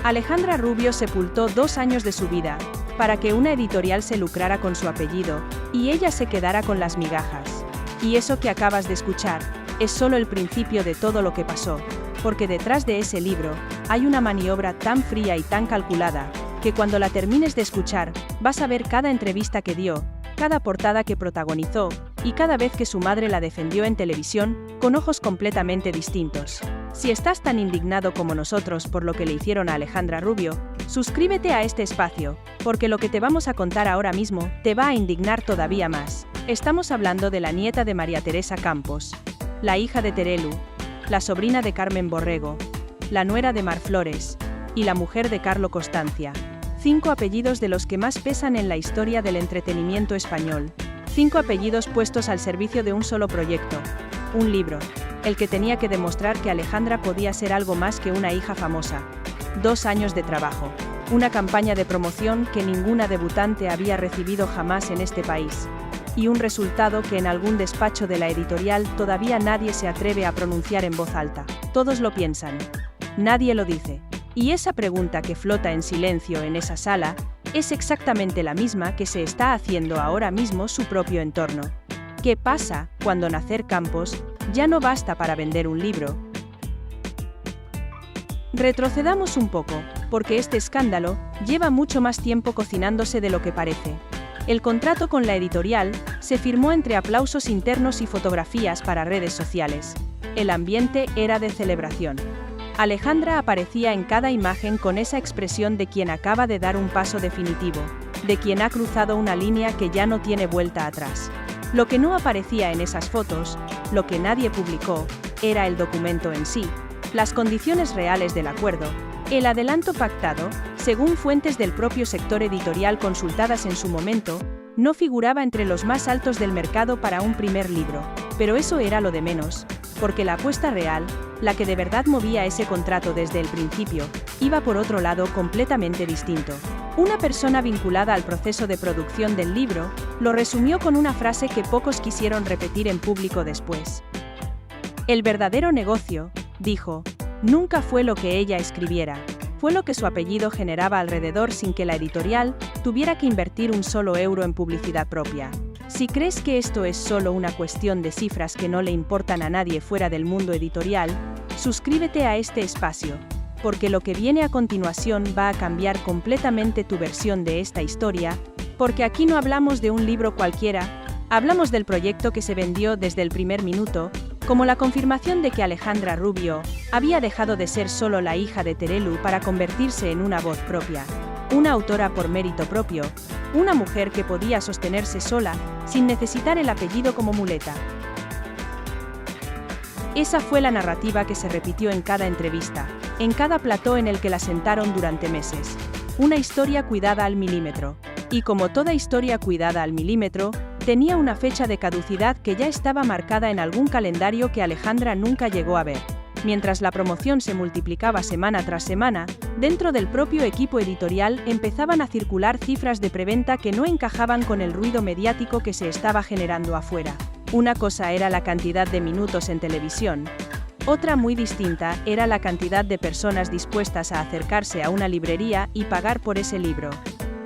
Alejandra Rubio sepultó 2 años de su vida, para que una editorial se lucrara con su apellido, y ella se quedara con las migajas. Y eso que acabas de escuchar, es solo el principio de todo lo que pasó, porque detrás de ese libro, hay una maniobra tan fría y tan calculada, que cuando la termines de escuchar, vas a ver cada entrevista que dio, cada portada que protagonizó, y cada vez que su madre la defendió en televisión, con ojos completamente distintos. Si estás tan indignado como nosotros por lo que le hicieron a Alejandra Rubio, suscríbete a este espacio, porque lo que te vamos a contar ahora mismo, te va a indignar todavía más. Estamos hablando de la nieta de María Teresa Campos, la hija de Terelu, la sobrina de Carmen Borrego, la nuera de Mar Flores, y la mujer de Carlo Constancia. 5 apellidos de los que más pesan en la historia del entretenimiento español. 5 apellidos puestos al servicio de un solo proyecto. Un libro. El que tenía que demostrar que Alejandra podía ser algo más que una hija famosa. 2 años de trabajo. Una campaña de promoción que ninguna debutante había recibido jamás en este país. Y un resultado que en algún despacho de la editorial todavía nadie se atreve a pronunciar en voz alta. Todos lo piensan. Nadie lo dice. Y esa pregunta que flota en silencio en esa sala, es exactamente la misma que se está haciendo ahora mismo su propio entorno. ¿Qué pasa cuando Nacer Campos ya no basta para vender un libro? Retrocedamos un poco, porque este escándalo lleva mucho más tiempo cocinándose de lo que parece. El contrato con la editorial se firmó entre aplausos internos y fotografías para redes sociales. El ambiente era de celebración. Alejandra aparecía en cada imagen con esa expresión de quien acaba de dar un paso definitivo, de quien ha cruzado una línea que ya no tiene vuelta atrás. Lo que no aparecía en esas fotos, lo que nadie publicó, era el documento en sí, las condiciones reales del acuerdo, el adelanto pactado, según fuentes del propio sector editorial consultadas en su momento, no figuraba entre los más altos del mercado para un primer libro, pero eso era lo de menos, porque la apuesta real, la que de verdad movía ese contrato desde el principio, iba por otro lado completamente distinto. Una persona vinculada al proceso de producción del libro, lo resumió con una frase que pocos quisieron repetir en público después. El verdadero negocio, dijo, nunca fue lo que ella escribiera, fue lo que su apellido generaba alrededor sin que la editorial tuviera que invertir un solo euro en publicidad propia. Si crees que esto es solo una cuestión de cifras que no le importan a nadie fuera del mundo editorial, suscríbete a este espacio, porque lo que viene a continuación va a cambiar completamente tu versión de esta historia, porque aquí no hablamos de un libro cualquiera, hablamos del proyecto que se vendió desde el primer minuto, como la confirmación de que Alejandra Rubio había dejado de ser solo la hija de Terelu para convertirse en una voz propia, una autora por mérito propio, una mujer que podía sostenerse sola, sin necesitar el apellido como muleta. Esa fue la narrativa que se repitió en cada entrevista, en cada plató en el que la sentaron durante meses. Una historia cuidada al milímetro. Y como toda historia cuidada al milímetro, tenía una fecha de caducidad que ya estaba marcada en algún calendario que Alejandra nunca llegó a ver. Mientras la promoción se multiplicaba semana tras semana, dentro del propio equipo editorial empezaban a circular cifras de preventa que no encajaban con el ruido mediático que se estaba generando afuera. Una cosa era la cantidad de minutos en televisión. Otra muy distinta era la cantidad de personas dispuestas a acercarse a una librería y pagar por ese libro.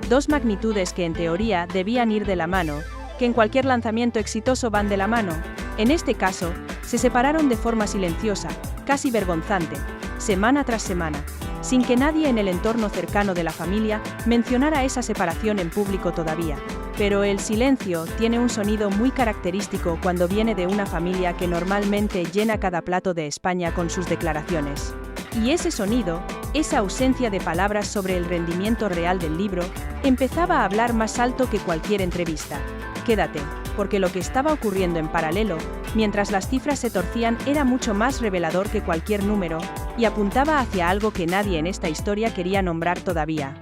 2 magnitudes que en teoría debían ir de la mano, que en cualquier lanzamiento exitoso van de la mano. En este caso, se separaron de forma silenciosa, casi vergonzante, semana tras semana, sin que nadie en el entorno cercano de la familia mencionara esa separación en público todavía. Pero el silencio tiene un sonido muy característico cuando viene de una familia que normalmente llena cada plato de España con sus declaraciones. Y ese sonido, esa ausencia de palabras sobre el rendimiento real del libro, empezaba a hablar más alto que cualquier entrevista. Quédate, porque lo que estaba ocurriendo en paralelo, mientras las cifras se torcían, era mucho más revelador que cualquier número, y apuntaba hacia algo que nadie en esta historia quería nombrar todavía.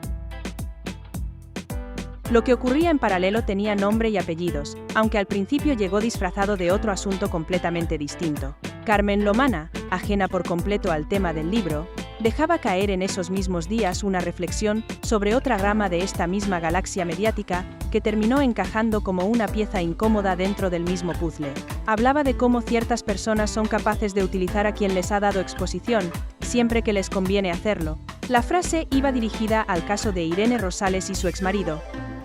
Lo que ocurría en paralelo tenía nombre y apellidos, aunque al principio llegó disfrazado de otro asunto completamente distinto. Carmen Lomana, ajena por completo al tema del libro, dejaba caer en esos mismos días una reflexión sobre otra rama de esta misma galaxia mediática, que terminó encajando como una pieza incómoda dentro del mismo puzzle. Hablaba de cómo ciertas personas son capaces de utilizar a quien les ha dado exposición, siempre que les conviene hacerlo. La frase iba dirigida al caso de Irene Rosales y su exmarido,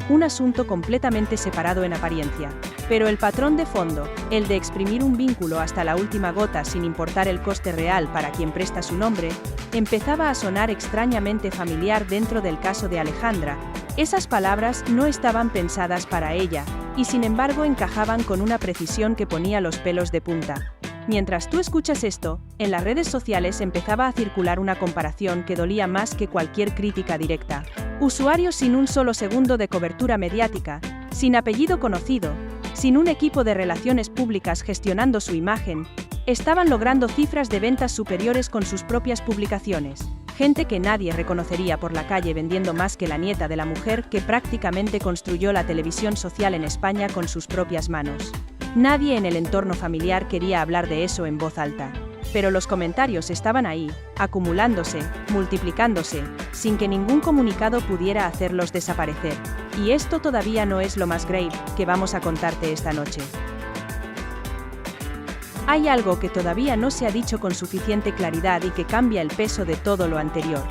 un asunto completamente separado en apariencia. Pero el patrón de fondo, el de exprimir un vínculo hasta la última gota sin importar el coste real para quien presta su nombre, empezaba a sonar extrañamente familiar dentro del caso de Alejandra. Esas palabras no estaban pensadas para ella, y sin embargo encajaban con una precisión que ponía los pelos de punta. Mientras tú escuchas esto, en las redes sociales empezaba a circular una comparación que dolía más que cualquier crítica directa. Usuarios sin un solo segundo de cobertura mediática, sin apellido conocido, sin un equipo de relaciones públicas gestionando su imagen, estaban logrando cifras de ventas superiores con sus propias publicaciones. Gente que nadie reconocería por la calle vendiendo más que la nieta de la mujer que prácticamente construyó la televisión social en España con sus propias manos. Nadie en el entorno familiar quería hablar de eso en voz alta. Pero los comentarios estaban ahí, acumulándose, multiplicándose, sin que ningún comunicado pudiera hacerlos desaparecer. Y esto todavía no es lo más grave que vamos a contarte esta noche. Hay algo que todavía no se ha dicho con suficiente claridad y que cambia el peso de todo lo anterior.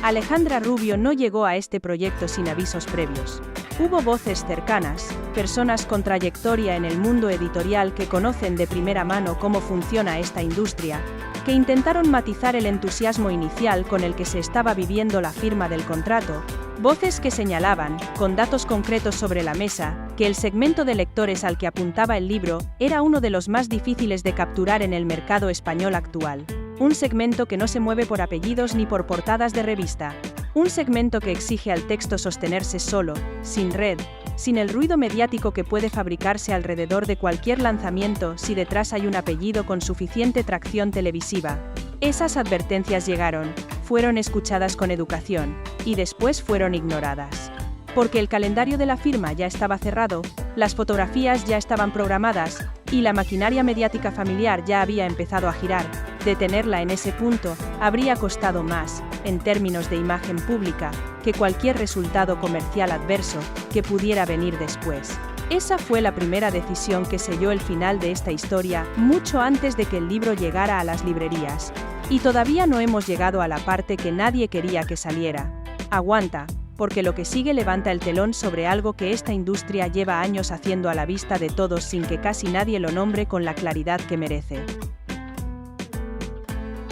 Alejandra Rubio no llegó a este proyecto sin avisos previos. Hubo voces cercanas, personas con trayectoria en el mundo editorial que conocen de primera mano cómo funciona esta industria, que intentaron matizar el entusiasmo inicial con el que se estaba viviendo la firma del contrato, voces que señalaban, con datos concretos sobre la mesa, que el segmento de lectores al que apuntaba el libro era uno de los más difíciles de capturar en el mercado español actual. Un segmento que no se mueve por apellidos ni por portadas de revista. Un segmento que exige al texto sostenerse solo, sin red, sin el ruido mediático que puede fabricarse alrededor de cualquier lanzamiento si detrás hay un apellido con suficiente tracción televisiva. Esas advertencias llegaron, fueron escuchadas con educación, y después fueron ignoradas. Porque el calendario de la firma ya estaba cerrado, las fotografías ya estaban programadas, y la maquinaria mediática familiar ya había empezado a girar. Detenerla en ese punto habría costado más, en términos de imagen pública, que cualquier resultado comercial adverso que pudiera venir después. Esa fue la primera decisión que selló el final de esta historia, mucho antes de que el libro llegara a las librerías. Y todavía no hemos llegado a la parte que nadie quería que saliera. Aguanta, porque lo que sigue levanta el telón sobre algo que esta industria lleva años haciendo a la vista de todos sin que casi nadie lo nombre con la claridad que merece.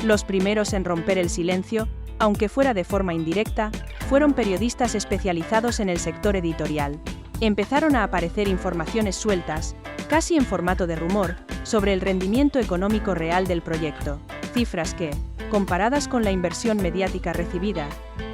Los primeros en romper el silencio, aunque fuera de forma indirecta, fueron periodistas especializados en el sector editorial. Empezaron a aparecer informaciones sueltas, casi en formato de rumor, sobre el rendimiento económico real del proyecto. Cifras que, comparadas con la inversión mediática recibida,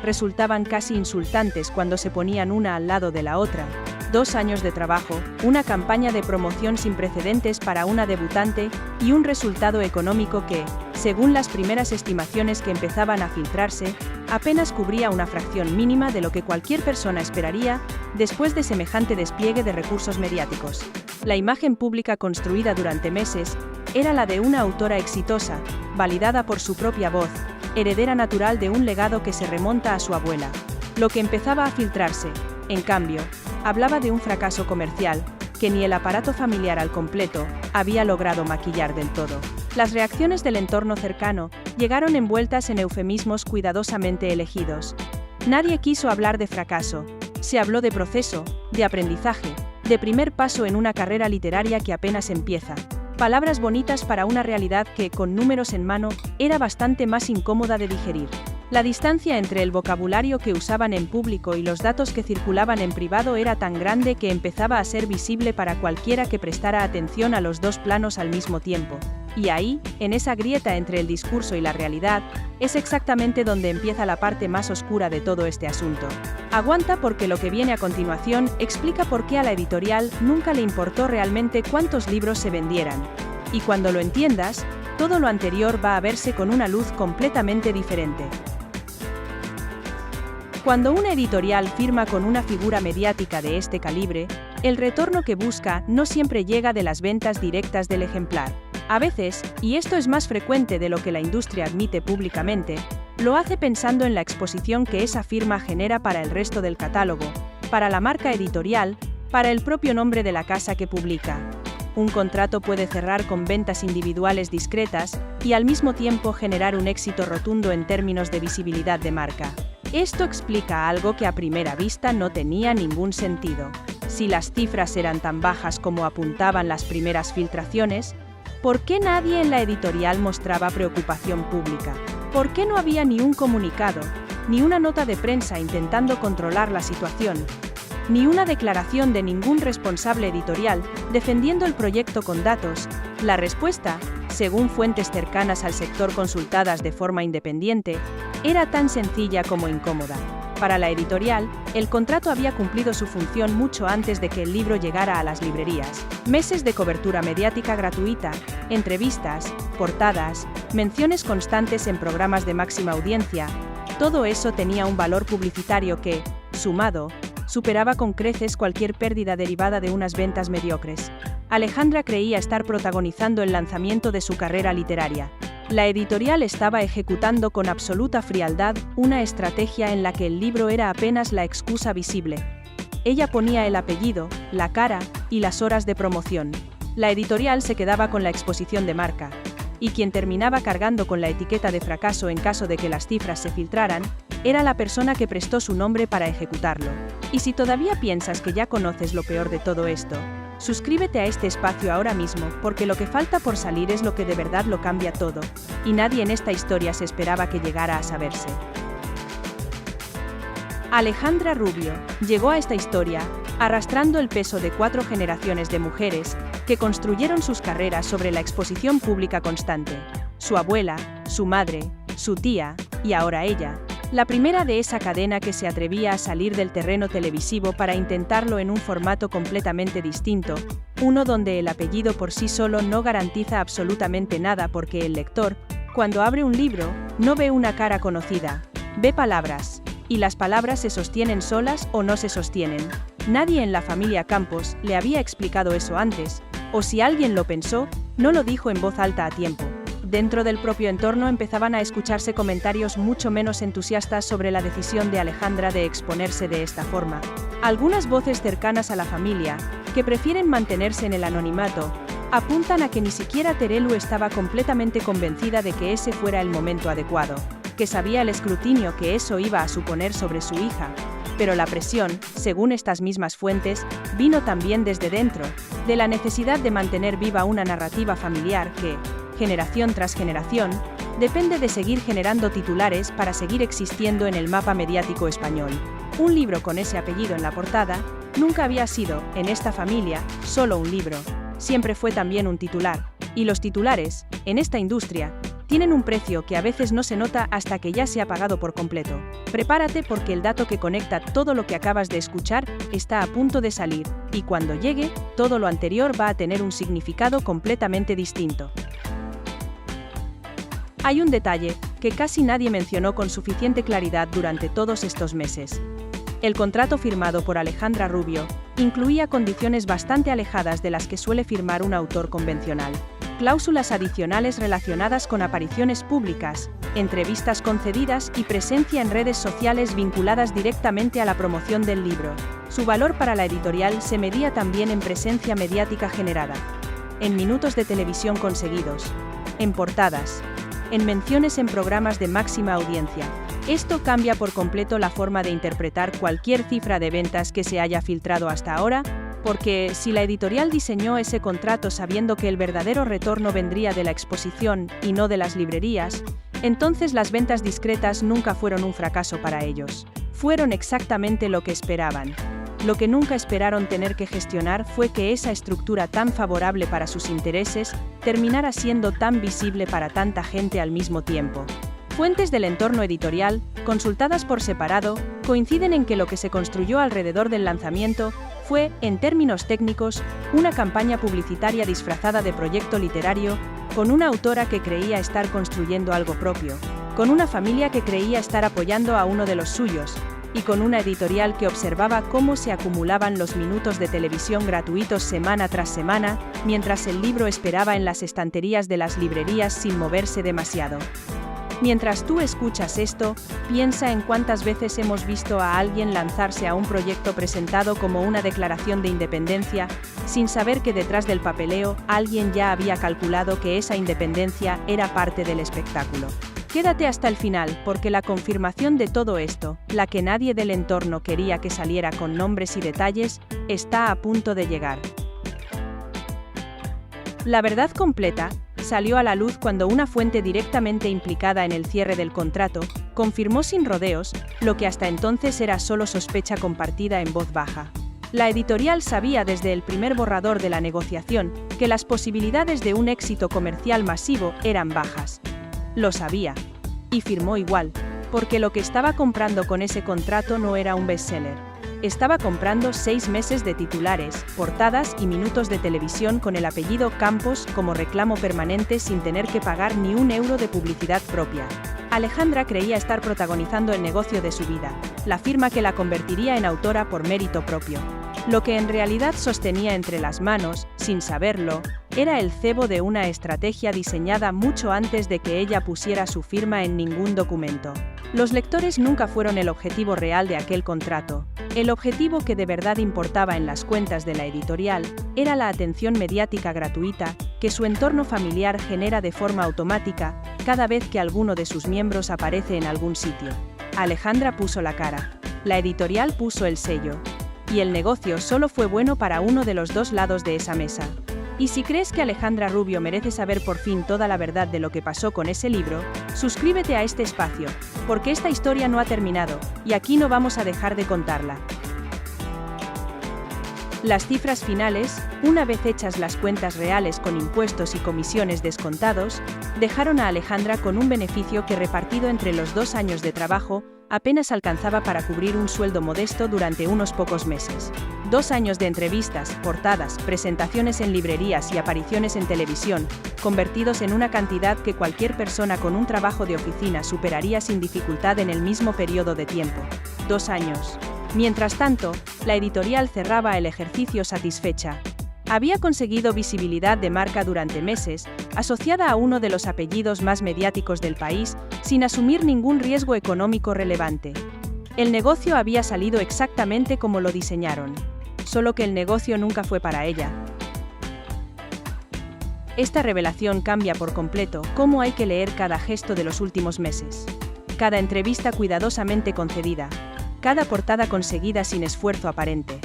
resultaban casi insultantes cuando se ponían una al lado de la otra. 2 años de trabajo, una campaña de promoción sin precedentes para una debutante y un resultado económico que, según las primeras estimaciones que empezaban a filtrarse, apenas cubría una fracción mínima de lo que cualquier persona esperaría después de semejante despliegue de recursos mediáticos. La imagen pública construida durante meses era la de una autora exitosa, validada por su propia voz, heredera natural de un legado que se remonta a su abuela. Lo que empezaba a filtrarse, en cambio, hablaba de un fracaso comercial, que ni el aparato familiar al completo había logrado maquillar del todo. Las reacciones del entorno cercano llegaron envueltas en eufemismos cuidadosamente elegidos. Nadie quiso hablar de fracaso, se habló de proceso, de aprendizaje, de primer paso en una carrera literaria que apenas empieza. Palabras bonitas para una realidad que, con números en mano, era bastante más incómoda de digerir. La distancia entre el vocabulario que usaban en público y los datos que circulaban en privado era tan grande que empezaba a ser visible para cualquiera que prestara atención a los dos planos al mismo tiempo. Y ahí, en esa grieta entre el discurso y la realidad, es exactamente donde empieza la parte más oscura de todo este asunto. Aguanta porque lo que viene a continuación explica por qué a la editorial nunca le importó realmente cuántos libros se vendieran. Y cuando lo entiendas, todo lo anterior va a verse con una luz completamente diferente. Cuando una editorial firma con una figura mediática de este calibre, el retorno que busca no siempre llega de las ventas directas del ejemplar. A veces, y esto es más frecuente de lo que la industria admite públicamente, Lo hace pensando en la exposición que esa firma genera para el resto del catálogo, para la marca editorial, para el propio nombre de la casa que publica. Un contrato puede cerrar con ventas individuales discretas y al mismo tiempo generar un éxito rotundo en términos de visibilidad de marca. Esto explica algo que a primera vista no tenía ningún sentido. Si las cifras eran tan bajas como apuntaban las primeras filtraciones, ¿por qué nadie en la editorial mostraba preocupación pública? ¿Por qué no había ni un comunicado, ni una nota de prensa intentando controlar la situación? Ni una declaración de ningún responsable editorial defendiendo el proyecto con datos? La respuesta, según fuentes cercanas al sector consultadas de forma independiente, era tan sencilla como incómoda. Para la editorial, el contrato había cumplido su función mucho antes de que el libro llegara a las librerías. Meses de cobertura mediática gratuita, entrevistas, portadas, menciones constantes en programas de máxima audiencia, todo eso tenía un valor publicitario que, sumado, superaba con creces cualquier pérdida derivada de unas ventas mediocres. Alejandra creía estar protagonizando el lanzamiento de su carrera literaria. La editorial estaba ejecutando con absoluta frialdad una estrategia en la que el libro era apenas la excusa visible. Ella ponía el apellido, la cara y las horas de promoción. La editorial se quedaba con la exposición de marca. Y quien terminaba cargando con la etiqueta de fracaso en caso de que las cifras se filtraran, era la persona que prestó su nombre para ejecutarlo. Y si todavía piensas que ya conoces lo peor de todo esto, suscríbete a este espacio ahora mismo, porque lo que falta por salir es lo que de verdad lo cambia todo, y nadie en esta historia se esperaba que llegara a saberse. Alejandra Rubio llegó a esta historia, arrastrando el peso de 4 generaciones de mujeres, que construyeron sus carreras sobre la exposición pública constante. Su abuela, su madre, su tía, y ahora ella, la primera de esa cadena que se atrevía a salir del terreno televisivo para intentarlo en un formato completamente distinto, uno donde el apellido por sí solo no garantiza absolutamente nada porque el lector, cuando abre un libro, no ve una cara conocida, ve palabras, y las palabras se sostienen solas o no se sostienen. Nadie en la familia Campos le había explicado eso antes, o si alguien lo pensó, no lo dijo en voz alta a tiempo. Dentro del propio entorno empezaban a escucharse comentarios mucho menos entusiastas sobre la decisión de Alejandra de exponerse de esta forma. Algunas voces cercanas a la familia, que prefieren mantenerse en el anonimato, apuntan a que ni siquiera Terelu estaba completamente convencida de que ese fuera el momento adecuado, que sabía el escrutinio que eso iba a suponer sobre su hija. Pero la presión, según estas mismas fuentes, vino también desde dentro, de la necesidad de mantener viva una narrativa familiar que, generación tras generación, depende de seguir generando titulares para seguir existiendo en el mapa mediático español. Un libro con ese apellido en la portada nunca había sido, en esta familia, solo un libro. Siempre fue también un titular. Y los titulares, en esta industria, tienen un precio que a veces no se nota hasta que ya se ha pagado por completo. Prepárate porque el dato que conecta todo lo que acabas de escuchar está a punto de salir, y cuando llegue, todo lo anterior va a tener un significado completamente distinto. Hay un detalle que casi nadie mencionó con suficiente claridad durante todos estos meses. El contrato firmado por Alejandra Rubio incluía condiciones bastante alejadas de las que suele firmar un autor convencional. Cláusulas adicionales relacionadas con apariciones públicas, entrevistas concedidas y presencia en redes sociales vinculadas directamente a la promoción del libro. Su valor para la editorial se medía también en presencia mediática generada, en minutos de televisión conseguidos, en portadas, en menciones en programas de máxima audiencia. Esto cambia por completo la forma de interpretar cualquier cifra de ventas que se haya filtrado hasta ahora, porque si la editorial diseñó ese contrato sabiendo que el verdadero retorno vendría de la exposición y no de las librerías, entonces las ventas discretas nunca fueron un fracaso para ellos. Fueron exactamente lo que esperaban. Lo que nunca esperaron tener que gestionar fue que esa estructura tan favorable para sus intereses terminara siendo tan visible para tanta gente al mismo tiempo. Fuentes del entorno editorial, consultadas por separado, coinciden en que lo que se construyó alrededor del lanzamiento fue, en términos técnicos, una campaña publicitaria disfrazada de proyecto literario, con una autora que creía estar construyendo algo propio, con una familia que creía estar apoyando a uno de los suyos, y con una editorial que observaba cómo se acumulaban los minutos de televisión gratuitos semana tras semana, mientras el libro esperaba en las estanterías de las librerías sin moverse demasiado. Mientras tú escuchas esto, piensa en cuántas veces hemos visto a alguien lanzarse a un proyecto presentado como una declaración de independencia, sin saber que detrás del papeleo alguien ya había calculado que esa independencia era parte del espectáculo. Quédate hasta el final, porque la confirmación de todo esto, la que nadie del entorno quería que saliera con nombres y detalles, está a punto de llegar. La verdad completa salió a la luz cuando una fuente directamente implicada en el cierre del contrato confirmó sin rodeos lo que hasta entonces era solo sospecha compartida en voz baja. La editorial sabía desde el primer borrador de la negociación que las posibilidades de un éxito comercial masivo eran bajas. Lo sabía. Y firmó igual, porque lo que estaba comprando con ese contrato no era un bestseller. Estaba comprando 6 meses de titulares, portadas y minutos de televisión con el apellido Campos como reclamo permanente sin tener que pagar ni un euro de publicidad propia. Alejandra creía estar protagonizando el negocio de su vida, la firma que la convertiría en autora por mérito propio. Lo que en realidad sostenía entre las manos, sin saberlo, era el cebo de una estrategia diseñada mucho antes de que ella pusiera su firma en ningún documento. Los lectores nunca fueron el objetivo real de aquel contrato. El objetivo que de verdad importaba en las cuentas de la editorial era la atención mediática gratuita que su entorno familiar genera de forma automática cada vez que alguno de sus miembros aparece en algún sitio. Alejandra puso la cara. La editorial puso el sello. Y el negocio solo fue bueno para uno de los dos lados de esa mesa. Y si crees que Alejandra Rubio merece saber por fin toda la verdad de lo que pasó con ese libro, suscríbete a este espacio, porque esta historia no ha terminado, y aquí no vamos a dejar de contarla. Las cifras finales, una vez hechas las cuentas reales con impuestos y comisiones descontados, dejaron a Alejandra con un beneficio que repartido entre los 2 años de trabajo, apenas alcanzaba para cubrir un sueldo modesto durante unos pocos meses. 2 años de entrevistas, portadas, presentaciones en librerías y apariciones en televisión, convertidos en una cantidad que cualquier persona con un trabajo de oficina superaría sin dificultad en el mismo periodo de tiempo. 2 años. Mientras tanto, la editorial cerraba el ejercicio satisfecha. Había conseguido visibilidad de marca durante meses, asociada a uno de los apellidos más mediáticos del país, sin asumir ningún riesgo económico relevante. El negocio había salido exactamente como lo diseñaron. Solo que el negocio nunca fue para ella. Esta revelación cambia por completo cómo hay que leer cada gesto de los últimos meses. Cada entrevista cuidadosamente concedida. Cada portada conseguida sin esfuerzo aparente.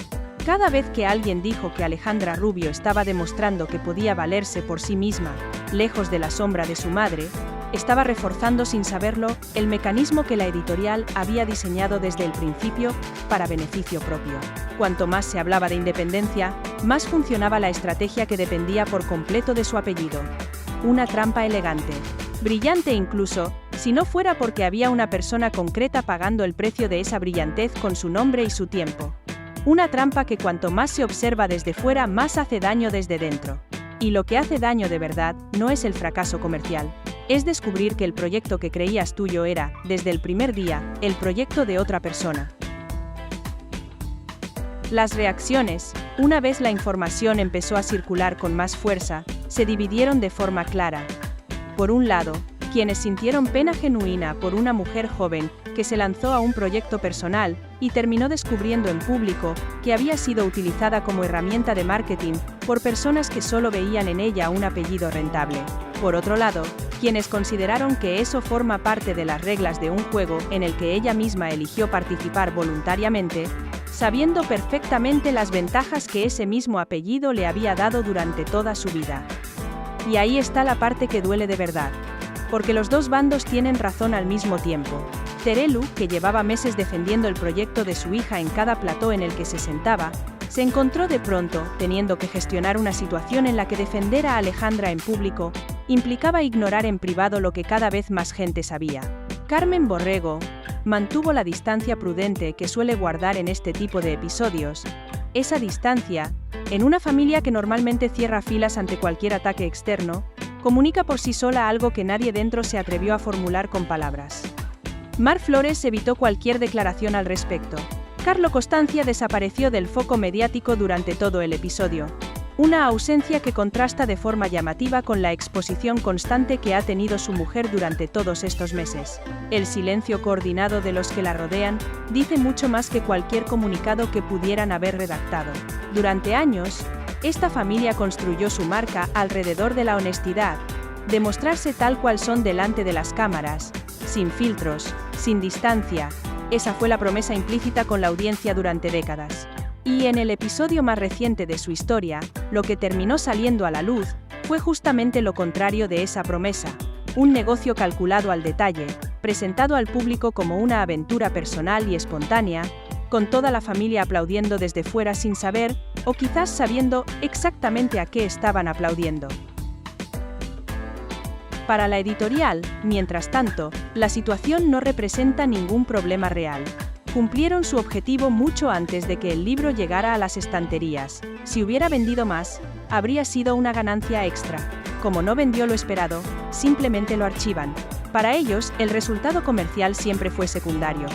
Cada vez que alguien dijo que Alejandra Rubio estaba demostrando que podía valerse por sí misma, lejos de la sombra de su madre, estaba reforzando sin saberlo el mecanismo que la editorial había diseñado desde el principio para beneficio propio. Cuanto más se hablaba de independencia, más funcionaba la estrategia que dependía por completo de su apellido. Una trampa elegante. Brillante incluso, si no fuera porque había una persona concreta pagando el precio de esa brillantez con su nombre y su tiempo. Una trampa que cuanto más se observa desde fuera, más hace daño desde dentro. Y lo que hace daño de verdad no es el fracaso comercial. Es descubrir que el proyecto que creías tuyo era, desde el primer día, el proyecto de otra persona. Las reacciones, una vez la información empezó a circular con más fuerza, se dividieron de forma clara. Por un lado, quienes sintieron pena genuina por una mujer joven que se lanzó a un proyecto personal y terminó descubriendo en público que había sido utilizada como herramienta de marketing por personas que solo veían en ella un apellido rentable. Por otro lado, quienes consideraron que eso forma parte de las reglas de un juego en el que ella misma eligió participar voluntariamente, sabiendo perfectamente las ventajas que ese mismo apellido le había dado durante toda su vida. Y ahí está la parte que duele de verdad. Porque los dos bandos tienen razón al mismo tiempo. Terelu, que llevaba meses defendiendo el proyecto de su hija en cada plató en el que se sentaba, se encontró de pronto teniendo que gestionar una situación en la que defender a Alejandra en público implicaba ignorar en privado lo que cada vez más gente sabía. Carmen Borrego mantuvo la distancia prudente que suele guardar en este tipo de episodios. Esa distancia, en una familia que normalmente cierra filas ante cualquier ataque externo, comunica por sí sola algo que nadie dentro se atrevió a formular con palabras. Mar Flores evitó cualquier declaración al respecto. Carlo Costancia desapareció del foco mediático durante todo el episodio. Una ausencia que contrasta de forma llamativa con la exposición constante que ha tenido su mujer durante todos estos meses. El silencio coordinado de los que la rodean dice mucho más que cualquier comunicado que pudieran haber redactado. Durante años, esta familia construyó su marca alrededor de la honestidad, de mostrarse tal cual son delante de las cámaras, sin filtros, sin distancia. Esa fue la promesa implícita con la audiencia durante décadas. Y en el episodio más reciente de su historia, lo que terminó saliendo a la luz fue justamente lo contrario de esa promesa: un negocio calculado al detalle, presentado al público como una aventura personal y espontánea, con toda la familia aplaudiendo desde fuera sin saber, o quizás sabiendo, exactamente a qué estaban aplaudiendo. Para la editorial, mientras tanto, la situación no representa ningún problema real. Cumplieron su objetivo mucho antes de que el libro llegara a las estanterías. Si hubiera vendido más, habría sido una ganancia extra. Como no vendió lo esperado, simplemente lo archivan. Para ellos, el resultado comercial siempre fue secundario.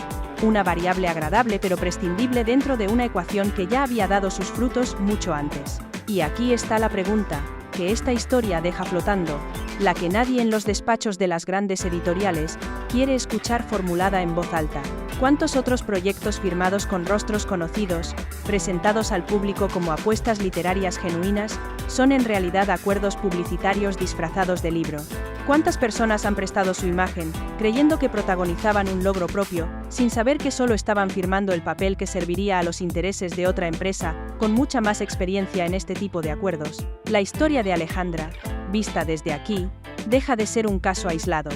Una variable agradable pero prescindible dentro de una ecuación que ya había dado sus frutos mucho antes. Y aquí está la pregunta que esta historia deja flotando, la que nadie en los despachos de las grandes editoriales quiere escuchar formulada en voz alta. ¿Cuántos otros proyectos firmados con rostros conocidos, presentados al público como apuestas literarias genuinas, son en realidad acuerdos publicitarios disfrazados de libro? ¿Cuántas personas han prestado su imagen, creyendo que protagonizaban un logro propio, sin saber que solo estaban firmando el papel que serviría a los intereses de otra empresa, con mucha más experiencia en este tipo de acuerdos? La historia de Alejandra, vista desde aquí, deja de ser un caso aislado.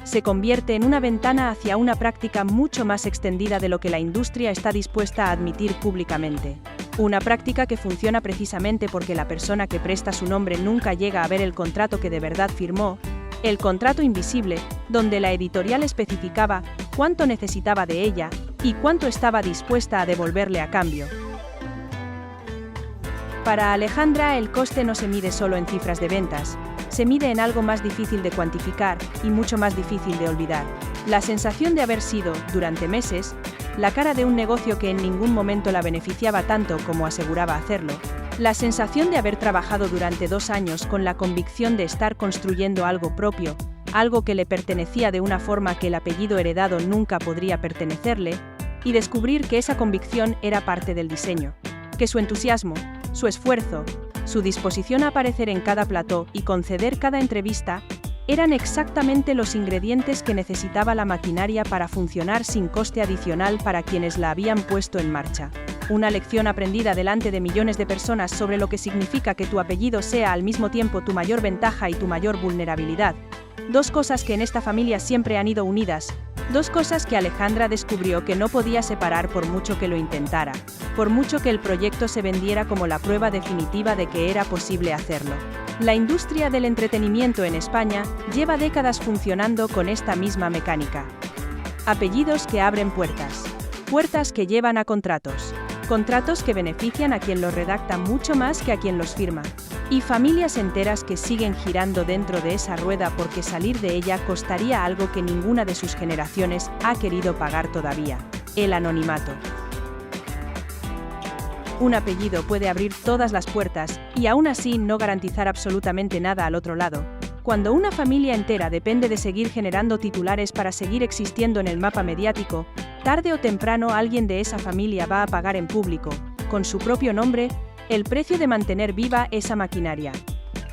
Se convierte en una ventana hacia una práctica mucho más extendida de lo que la industria está dispuesta a admitir públicamente. Una práctica que funciona precisamente porque la persona que presta su nombre nunca llega a ver el contrato que de verdad firmó, el contrato invisible, donde la editorial especificaba cuánto necesitaba de ella y cuánto estaba dispuesta a devolverle a cambio. Para Alejandra, el coste no se mide solo en cifras de ventas, se mide en algo más difícil de cuantificar y mucho más difícil de olvidar. La sensación de haber sido, durante meses, la cara de un negocio que en ningún momento la beneficiaba tanto como aseguraba hacerlo. La sensación de haber trabajado durante 2 años con la convicción de estar construyendo algo propio, algo que le pertenecía de una forma que el apellido heredado nunca podría pertenecerle, y descubrir que esa convicción era parte del diseño. Que su entusiasmo, su esfuerzo, su disposición a aparecer en cada plató y conceder cada entrevista, eran exactamente los ingredientes que necesitaba la maquinaria para funcionar sin coste adicional para quienes la habían puesto en marcha. Una lección aprendida delante de millones de personas sobre lo que significa que tu apellido sea al mismo tiempo tu mayor ventaja y tu mayor vulnerabilidad. 2 cosas que en esta familia siempre han ido unidas. 2 cosas que Alejandra descubrió que no podía separar por mucho que lo intentara, por mucho que el proyecto se vendiera como la prueba definitiva de que era posible hacerlo. La industria del entretenimiento en España lleva décadas funcionando con esta misma mecánica. Apellidos que abren puertas. Puertas que llevan a contratos. Contratos que benefician a quien los redacta mucho más que a quien los firma. Y familias enteras que siguen girando dentro de esa rueda porque salir de ella costaría algo que ninguna de sus generaciones ha querido pagar todavía: el anonimato. Un apellido puede abrir todas las puertas, y aún así no garantizar absolutamente nada al otro lado. Cuando una familia entera depende de seguir generando titulares para seguir existiendo en el mapa mediático, tarde o temprano alguien de esa familia va a pagar en público, con su propio nombre, el precio de mantener viva esa maquinaria.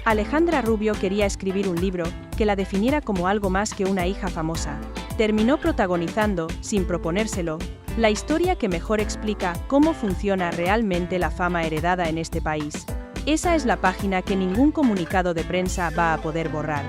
Alejandra Rubio quería escribir un libro que la definiera como algo más que una hija famosa. Terminó protagonizando, sin proponérselo, la historia que mejor explica cómo funciona realmente la fama heredada en este país. Esa es la página que ningún comunicado de prensa va a poder borrar.